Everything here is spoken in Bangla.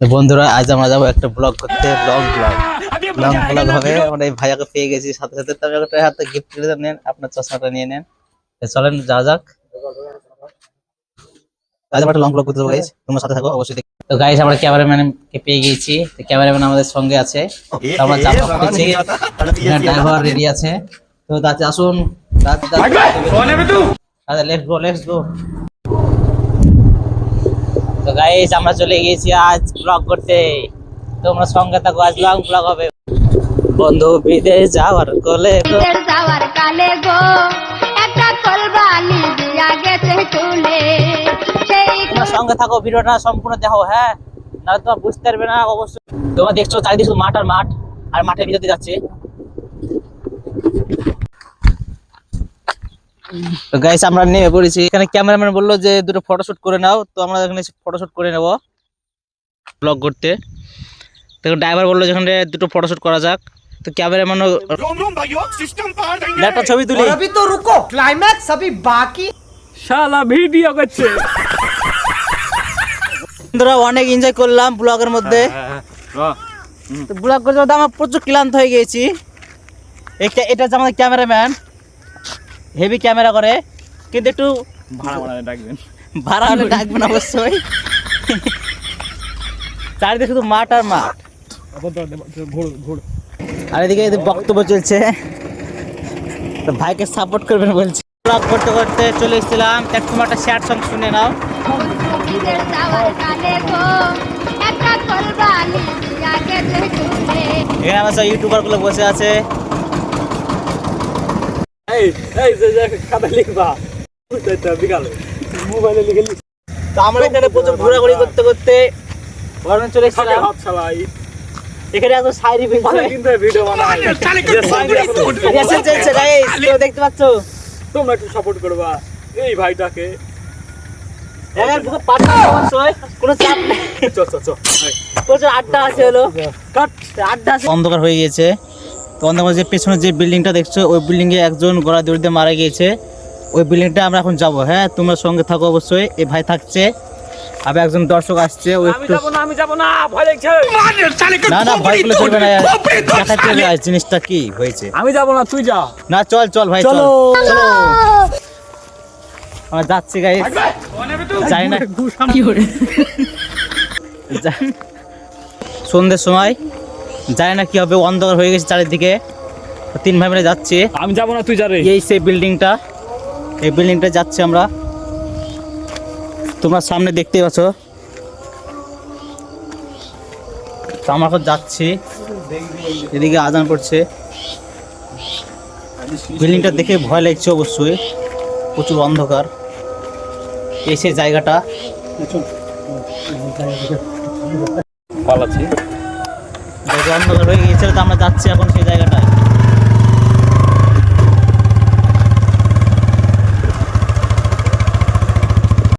তো বন্ধুরা আজ আমরা যাবো একটা ব্লগ করতে, লং ব্লগ হবে। আমরা এই ভাইয়াকে পেয়ে গেছি, সাথে সাথে তবে একটা হাতে গিফট নেন, আপনার চশমাটা নিয়ে নেন। চলেন যা যাক, আজ আমরা একটা লং ব্লগ করতে যাবো গাইস, তোমরা সাথে থাকো অবশ্যই। তো গাইস আমরা ক্যামেরাম্যানকে পেয়ে গেছি, তো ক্যামেরাম্যান আমাদের সঙ্গে আছে, তো আমরা যাবো করছি, ড্রাইভার রেডি আছে। তো তাতে আসুন, লেটস গো। তো গাইস আমরা চলে গেছি আজ ব্লগ করতে, তোমরা সঙ্গে থাকো, আজ লং ব্লগ হবে। বন্ধু বিদেশ যাওয়ার কালে গো, একটা কলবালি দিয়া গেছে চলে, তোমরা সঙ্গে থাকো, ভিডিওটা সম্পূর্ণ দেখো। হ্যাঁ, না তোমরা বুঝতে পারবে না অবশ্যই। তোমরা দেখছো চারিদিকে শুধু মাঠ আর মাঠ, আর মাঠের ভিতরে যাচ্ছে। তো গাইস আমরা নেমে পড়েছি, এখানে ক্যামেরাম্যান বললো যে দুটো ফটোশুট করে নাও, তো আমরা এখানে ফটোশুট করে নেব ব্লগ করতে। তো ড্রাইভার বললো যেখানে দুটো ফটোশুট করা যাক, তো ক্যামেরাম্যানও একটা ছবি তুলি। अभी तो रुको, क्लाइमैक्स अभी बाकी। শালা ভিডিও করছে। বন্ধুরা অনেক এনজয় করলাম ব্লগের মধ্যে, তো ব্লগ করতে করতে আমরা প্রচুর ক্লান্ত হয়ে গেছি। এটা হচ্ছে আমাদের ক্যামেরাম্যান, হেভি ক্যামেরা করে, কিন্তু একটু ভাড়া হলে ডাকবেন অবশ্যই। চারিদিকে শুধু মাঠ আর মাঠ, আর এদিকে বক্তব্য চলছে, তো ভাইকে সাপোর্ট করবেন বলছে। ব্লগ করতে করতে চলে এসেছিলাম, তোমার একটা স্যাড সং শুনে নাও। এখানে আমার সব ইউটিউবার গুলো বসে আছে। তো আমরা এখানে প্রচুর ঘোরাঘুরি করতে করতে চলে এসেছিলাম। এখানে এত শায়রি ভিডিও চলছে গাইস, তো দেখতে পাচ্ছ, তোমরা একটু সাপোর্ট করবা এই ভাইটাকে। কোনো চাপ নেই, প্রচুর আড্ডা আছে, হলো আড্ডা আছে। অন্ধকার হয়ে গিয়েছে, তো অন্ধকার যে পেছনে যে বিল্ডিংটা দেখছো, ওই বিল্ডিং এ একজন গলা দড়ি দিয়ে মারা গিয়েছে, ওই বিল্ডিংটা আমরা এখন যাবো। হ্যাঁ, তোমরা সঙ্গে থাকো অবশ্যই, এই ভাই থাকছে, আবার একজন দর্শক আসছে। আমি যাব না, ভয় লাগছে। না ভয় করলে চলবে না, দেখাতে হবে আজ জিনিসটা কি হয়েছে। আমি যাব না, তুই যা। না চল ভাই, চলো আমরা যাচ্ছি গাইস, যাই না সন্ধ্যের সময়, যাই না কি হবে, অন্ধকার হয়ে গেছে চারিদিকে। তিন ভাই মিলে যাচ্ছি। আমি যাব না, তুই যা রে। এই সেই বিল্ডিংটা, এই বিল্ডিংটা যাচ্ছি আমরা, তোমরা সামনে দেখতেই পাচ্ছ। তো আমরা এখন যাচ্ছি, এদিকে আজান পড়ছে। বিল্ডিংটা দেখে ভয় লাগছে অবশ্যই, প্রচুর অন্ধকার। এই সেই জায়গাটা, অন্ধকার হয়ে গিয়েছিল, তো আমরা যাচ্ছি এখন সেই জায়গাটা।